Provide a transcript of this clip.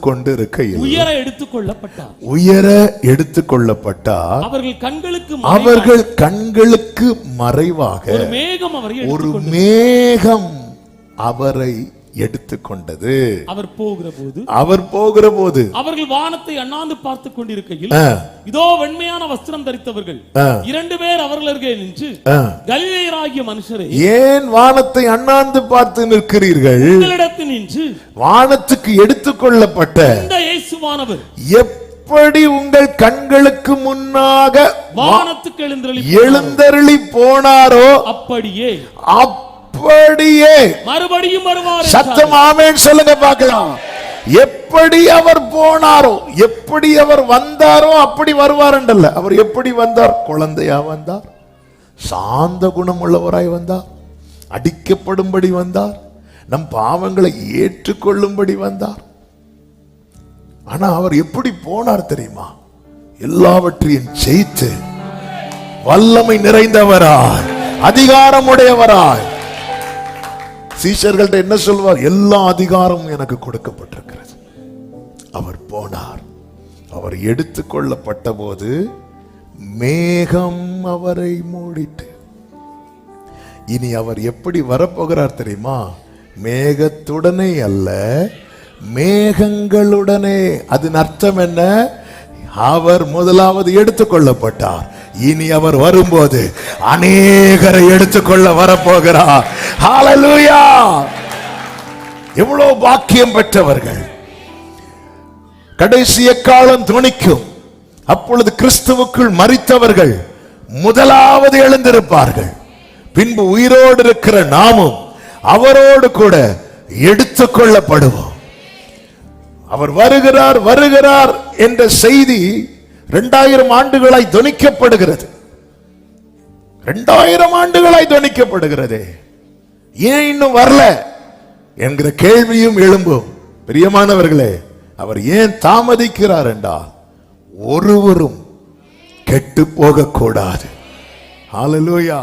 கொண்டிருக்கையில் உயர எடுத்துக் கொள்ளப்பட்டார். அவர்கள் கண்களுக்கு மறைவாக ஒரு மேகம் அவரை எடுத்துக்கொண்டது. அவர் போகிற போது அவர்கள் வானத்தை அண்ணாந்து பார்த்து கொண்டிருக்கையில் இதோ வெண்மையான வஸ்திரம் தரித்தவர்கள் 2 பேர் அவர்கள் அருகே நின்று, கலிலேயராகிய மனுஷரே, ஏன் வானத்தை அண்ணாந்து பார்த்து நிற்கிறீர்கள்? உங்களிடத்தில் நின்று வானத்துக்கு எடுத்துக்கொள்ளப்பட்ட இந்த இயேசுவானவர் எப்படி உங்கள் கண்களுக்கு முன்னாக வானத்துக்கு எழுந்தருளி போனாரோ அப்படியே மறுபடியும் வருவார். சத்தம் ஆமென் சொல்லுங்க பார்க்கலாம். எப்படி அவர் போனாரோ, எப்படி அவர் வந்தாரோ அப்படி வருவார் என்றல்ல. அவர் எப்படி வந்தார்? குழந்தையா வந்தார், சாந்த குணம் உள்ளவராய் வந்தார், அடிக்கப்படும்படி வந்தார், நம் பாவங்களை ஏற்றுக்கொள்ளும்படி வந்தார். ஆனா அவர் எப்படி போனார் தெரியுமா? எல்லாவற்றையும் ஜெயித்து வல்லமை நிறைந்தவராய், அதிகாரமுடையவராய். சீஷர்கள்ட்ட என்ன சொல்வார்? எல்லா அதிகாரமும் எனக்கு கொடுக்கப்பட்டிருக்கிறது. அவர் போனார். அவர் எடுத்துக்கொள்ளப்பட்ட போது மேகம் அவரை மூடிட்டு. இனி அவர் எப்படி வரப்போகிறார் தெரியுமா? மேகத்துடனே அல்ல, மேகங்களுடனே. அதன் அர்த்தம் என்ன? அவர் முதலாவது எடுத்துக்கொள்ளப்பட்டார். இனி அவர் வரும்போது அநேகரை எடுத்துக்கொள்ள வரப்போகிறார். ஹல்லேலூயா! எவ்வளவு பாக்கியம் பெற்றவர்கள். கடைசி எக்காலம் துணிக்கும். அப்பொழுது கிறிஸ்துவுக்குள் மரித்தவர்கள் முதலாவது எழுந்திருப்பார்கள். பின்பு உயிரோடு இருக்கிற நாமும் அவரோடு கூட எடுத்துக்கொள்ளப்படுவோம். அவர் வருகிறார் வருகிறார் என்ற செய்தி 2000 ஆண்டுகளாய் தொனிக்கப்படுகிறது. 2000 ஆண்டுகளாய் தொனிக்கப்படுகிறது. ஏன் இன்னும் வரல என்கிற கேள்வியும் எழும்பும். பிரியமானவர்களே, அவர் ஏன் தாமதிக்கிறார் என்றால் ஒருவரும் கெட்டு போக கூடாது. ஹல்லேலூயா!